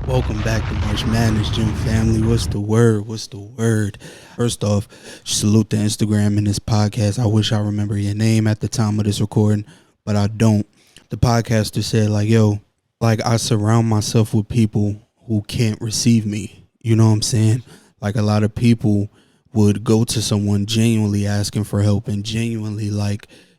Welcome back to March Madness, Gym family. What's the word? What's the word? First off, salute the Instagram in this podcast. I wish I remember your name at the time of this recording, but I don't. The podcaster said, yo, I surround myself with people who can't receive me. You know what I'm saying? Like, a lot of people would go to someone genuinely asking for help and genuinely,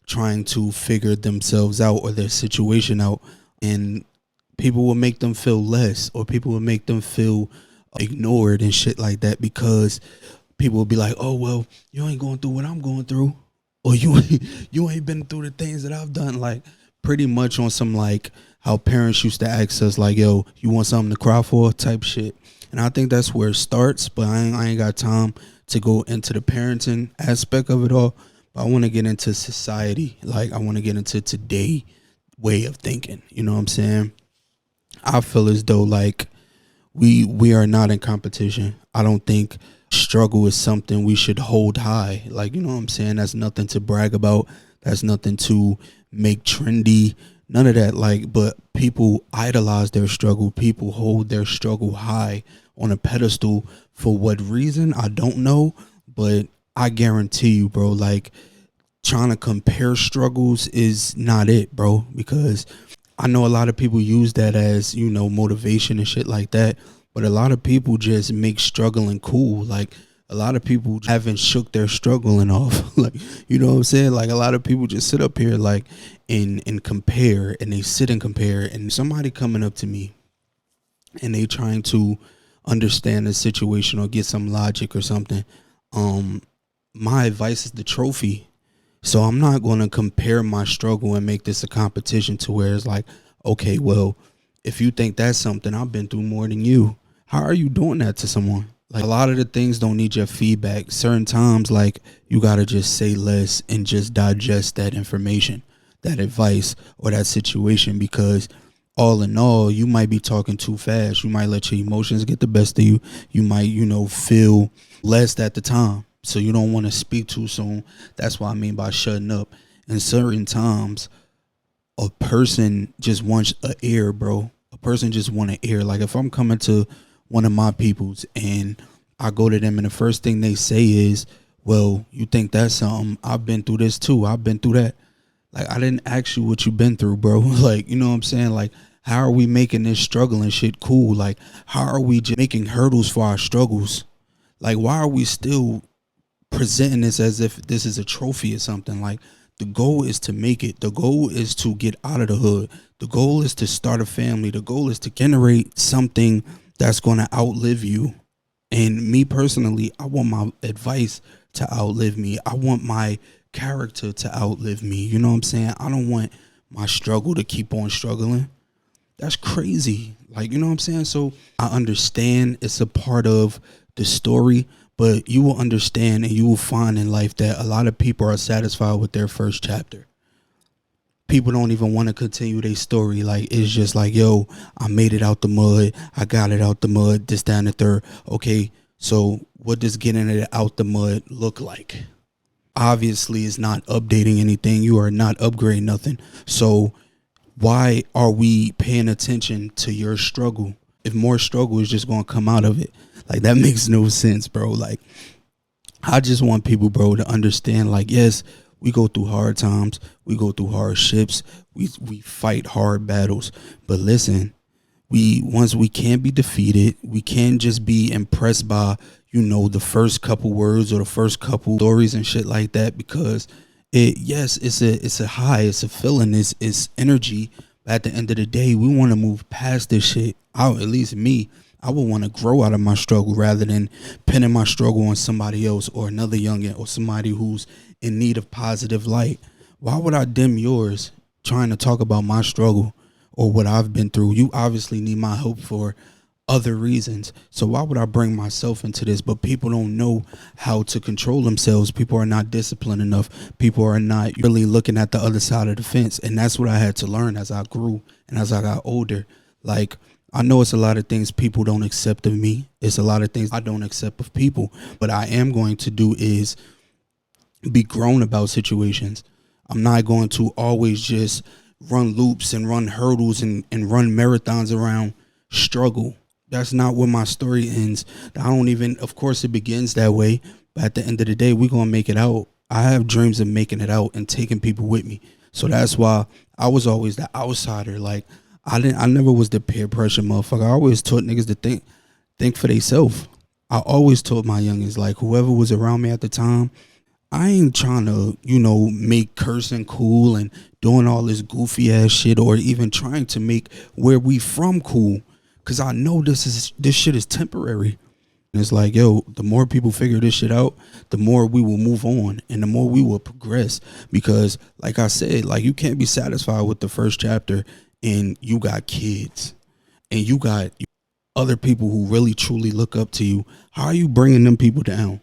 trying to figure themselves out or their situation out. And people will make them feel less, or people will make them feel ignored and shit like that, because people will be like, oh, well, you ain't going through what I'm going through, or you ain't been through the things that I've done. Like, pretty much on some how parents used to ask us, yo, you want something to cry for type shit. And I think that's where it starts, but I ain't got time to go into the parenting aspect of it all. But I want to get into society. I want to get into today way of thinking. You know what I'm saying? I feel as though we are not in competition. I don't think struggle is something we should hold high. You know what I'm saying? That's nothing to brag about. That's nothing to make trendy. None of that. But people idolize their struggle. People hold their struggle high on a pedestal. For what reason? I don't know. But I guarantee you, bro, trying to compare struggles is not it, bro, because I know a lot of people use that as, motivation and shit like that. But a lot of people just make struggling cool. A lot of people haven't shook their struggling off. You know what I'm saying? A lot of people just sit up here and compare, and they sit and compare. And somebody coming up to me and they trying to understand the situation or get some logic or something. My advice is the trophy. So I'm not going to compare my struggle and make this a competition to where it's okay, well, if you think that's something, I've been through more than you. How are you doing that to someone? A lot of the things don't need your feedback. Certain times, you got to just say less and just digest that information, that advice, or that situation, because all in all, you might be talking too fast. You might let your emotions get the best of you. You might, feel less at the time. So you don't want to speak too soon. That's what I mean by shutting up. And certain times, a person just wants an ear, bro. A person just want an ear. If I'm coming to one of my peoples and I go to them and the first thing they say is, well, you think that's something? I've been through this too. I've been through that. I didn't ask you what you've been through, bro. You know what I'm saying? How are we making this struggle and shit cool? How are we just making hurdles for our struggles? Why are we still presenting this as if this is a trophy or something? The goal is to make it. The goal is to get out of the hood. The goal is to start a family. The goal is to generate something that's going to outlive you. And me personally, I want my advice to outlive me. I want my character to outlive me. You know what I'm saying? I don't want my struggle to keep on struggling. That's crazy. You know what I'm saying? So I understand it's a part of the story, but you will understand and you will find in life that a lot of people are satisfied with their first chapter. People don't even want to continue their story. It's just yo, I made it out the mud. I got it out the mud. This, that, and the third. Okay, so what does getting it out the mud look like? Obviously, it's not updating anything. You are not upgrading nothing. So why are we paying attention to your struggle if more struggle is just going to come out of it? That makes no sense, bro. I just want people, bro, to understand, yes, we go through hard times. We go through hardships. We fight hard battles. But listen, once we can't be defeated, we can't just be impressed by, the first couple words or the first couple stories and shit like that, because it's a high, it's a feeling, it's energy. But at the end of the day, we want to move past this shit. At least me, I would want to grow out of my struggle rather than pinning my struggle on somebody else or another youngin' or somebody who's in need of positive light. Why would I dim yours trying to talk about my struggle or what I've been through? You obviously need my help for other reasons. So why would I bring myself into this? But people don't know how to control themselves. People are not disciplined enough. People are not really looking at the other side of the fence. And that's what I had to learn as I grew and as I got older. I know it's a lot of things people don't accept of me. It's a lot of things I don't accept of people. What I am going to do is be grown about situations. I'm not going to always just run loops and run hurdles and run marathons around struggle. That's not where my story ends. I don't even, of course, it begins that way. But at the end of the day, we're going to make it out. I have dreams of making it out and taking people with me. So that's why I was always the outsider. Like, I never was the peer pressure motherfucker. I always taught niggas to think for themselves. I always told my youngins, like, whoever was around me at the time, I ain't trying to, make cursing cool and doing all this goofy ass shit, or even trying to make where we from cool. Cause I know this shit is temporary. And it's like, yo, the more people figure this shit out, the more we will move on and the more we will progress. Because like I said, like, you can't be satisfied with the first chapter and you got kids and you got other people who really truly look up to you. How are you bringing them people down?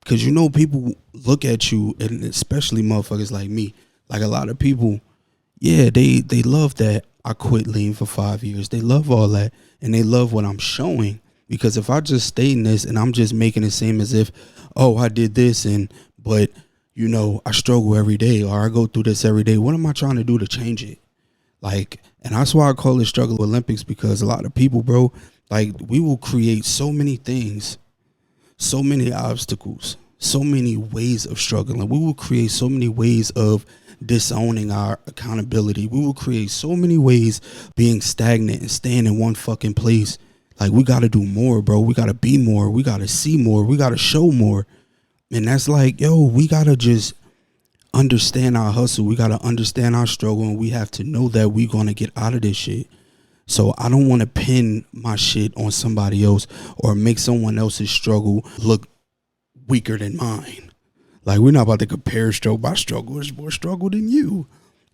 Because people look at you, and especially motherfuckers like me. Like, a lot of people, yeah, they love that I quit lean for 5 years. They love all that, and they love what I'm showing. Because if I just stay in this and I'm just making it seem as if, oh, I did this, but I struggle every day, or I go through this every day. What am I trying to do to change it? Like, and that's why I call it Struggle Olympics, because a lot of people, bro, like, we will create so many things, so many obstacles, so many ways of struggling. We will create so many ways of disowning our accountability. We will create so many ways being stagnant and staying in one fucking place. Like, we got to do more, bro. We got to be more. We got to see more. We got to show more. And that's like, yo, we got to just understand our hustle. We got to understand our struggle. And we have to know that we're going to get out of this shit. So I don't want to pin my shit on somebody else or make someone else's struggle look weaker than mine. Like, we're not about to compare struggle. My struggle is more struggle than you.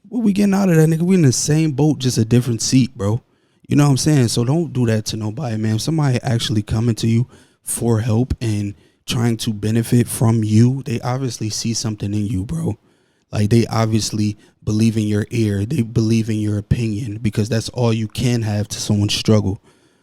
What we getting out of that, nigga? We in the same boat, just a different seat, bro. You know what I'm saying? So don't do that to nobody, man. If somebody actually coming to you for help and trying to benefit from you, they obviously see something in you, bro. Like, they obviously believe in your ear. They believe in your opinion, because that's all you can have to someone's struggle.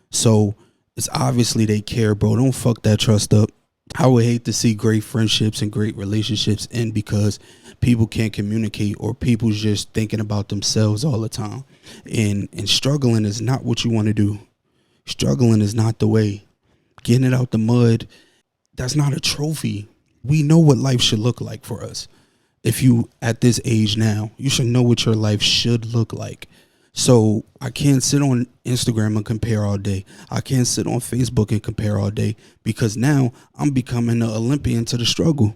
So it's obviously they care, bro. Don't fuck that trust up. I would hate to see great friendships and great relationships end because people can't communicate, or people's just thinking about themselves all the time. And struggling is not what you want to do. Struggling is not the way. Getting it out the mud, that's not a trophy. We know what life should look like for us. If you at this age now, you should know what your life should look like. So I can't sit on Instagram and compare all day. I can't sit on Facebook and compare all day, because now I'm becoming an Olympian to the struggle.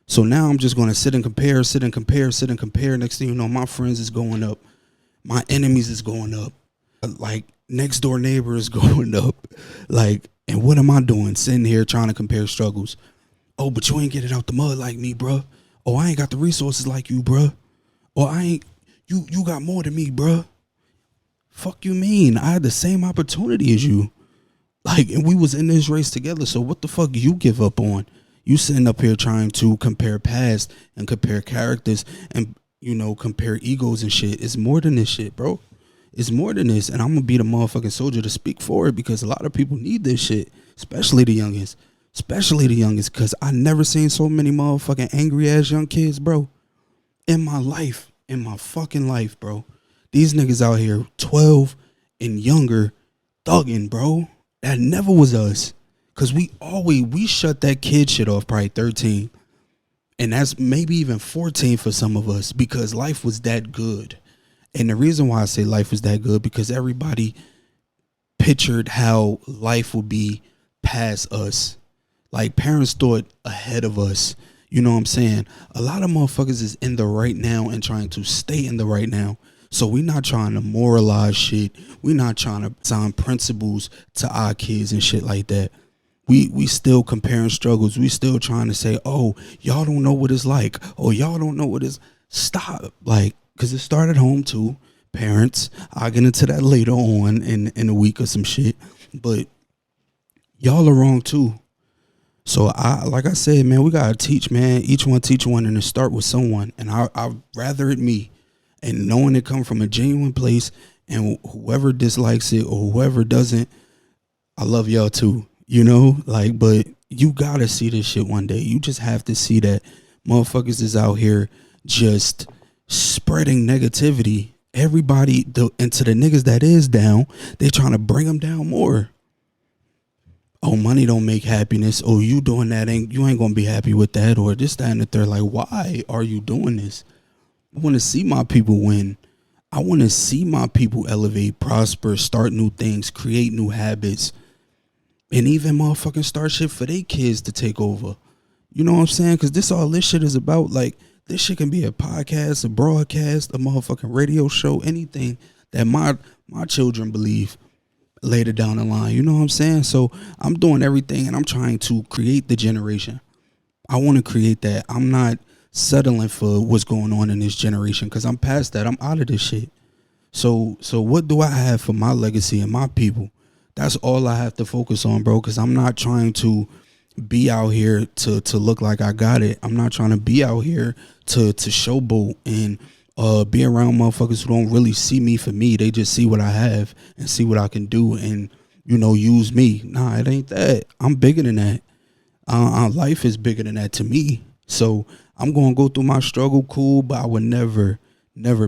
So now I'm just going to sit and compare. Next thing you know, my friends is going up. My enemies is going up. Like, next door neighbor is going up. Like, and what am I doing? Sitting here trying to compare struggles. Oh, but you ain't get it out the mud like me, bruh. Oh, I ain't got the resources like you, bruh. Or you got more than me, bruh. Fuck you mean? I had the same opportunity as you. Like, and we was in this race together. So what the fuck you give up on? You sitting up here trying to compare past and compare characters and, compare egos and shit. It's more than this shit, bro. It's more than this. And I'm going to be the motherfucking soldier to speak for it, because a lot of people need this shit, especially the youngest. Because I never seen so many motherfucking angry ass young kids, bro, in my life, in my fucking life, bro. These niggas out here 12 and younger thugging, bro. That never was us. Because we shut that kid shit off probably 13. And that's maybe even 14 for some of us, because life was that good. And the reason why I say life was that good, because everybody pictured how life would be past us. Like, parents thought ahead of us. You know what I'm saying? A lot of motherfuckers is in the right now and trying to stay in the right now. So we're not trying to moralize shit. We're not trying to assign principles to our kids and shit like that. We still comparing struggles. We still trying to say, oh, y'all don't know what it's like. Oh, y'all don't know what it's. Stop. Like, because it started home too. Parents. I'll get into that later on in a week or some shit. But y'all are wrong too. So like I said, man, we gotta teach, man. Each one teach one, and to start with someone. And I'd rather it me, and knowing it come from a genuine place. And whoever dislikes it or whoever doesn't, I love y'all too. Like, but you gotta see this shit one day. You just have to see that motherfuckers is out here just spreading negativity Everybody, and to the niggas that is down, they trying to bring them down more. Oh, money don't make happiness. Oh, you doing that, you ain't gonna be happy with that, or this, that, and the third. Like, why are you doing this? I want to see my people win. I want to see my people elevate, prosper, start new things, create new habits, and even motherfucking start shit for their kids to take over. You know what I'm saying? Because this shit is about. Like, this shit can be a podcast, a broadcast, a motherfucking radio show, anything that my children believe later down the line. You know what I'm saying? So I'm doing everything and I'm trying to create the generation. I want to create that. I'm not settling for what's going on in this generation because I'm past that. I'm out of this shit. So what do I have for my legacy and my people? That's all I have to focus on, bro, because I'm not trying to be out here to look like I got it. I'm not trying to be out here to showboat and be around motherfuckers who don't really see me for me. They just see what I have and see what I can do and, use me. Nah, it ain't that. I'm bigger than that. Life is bigger than that to me. So I'm going to go through my struggle, cool, but I would never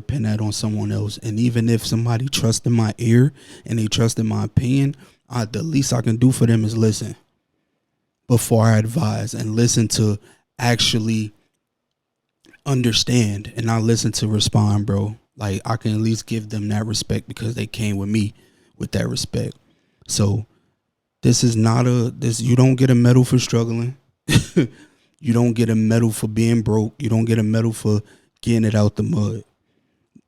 pin that on someone else. And even if somebody trusts in my ear and they trust in my opinion, the least I can do for them is listen before I advise, and listen to actually understand and not listen to respond, bro. Like, I can at least give them that respect because they came with me with that respect. So this is not you don't get a medal for struggling. You don't get a medal for being broke. You don't get a medal for getting it out the mud.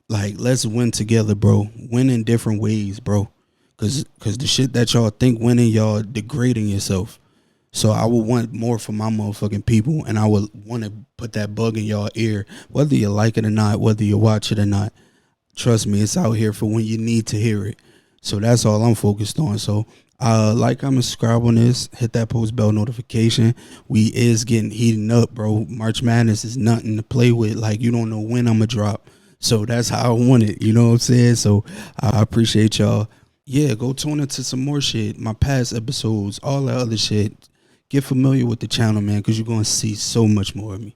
Like, let's win together, bro. Win in different ways, bro. Cause the shit that y'all think winning, y'all degrading yourself. So I would want more for my motherfucking people, and I would want to put that bug in y'all ear, whether you like it or not, whether you watch it or not. Trust me, it's out here for when you need to hear it. So that's all I'm focused on. So like, comment, subscribe on this, hit that post bell notification. We is getting heating up, bro. March Madness is nothing to play with. Like, you don't know when I'm gonna drop. So that's how I want it. You know what I'm saying? So I appreciate y'all. Yeah, go tune into some more shit. My past episodes, all that other shit. Get familiar with the channel, man, because you're going to see so much more of me.